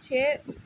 6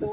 2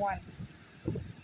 1،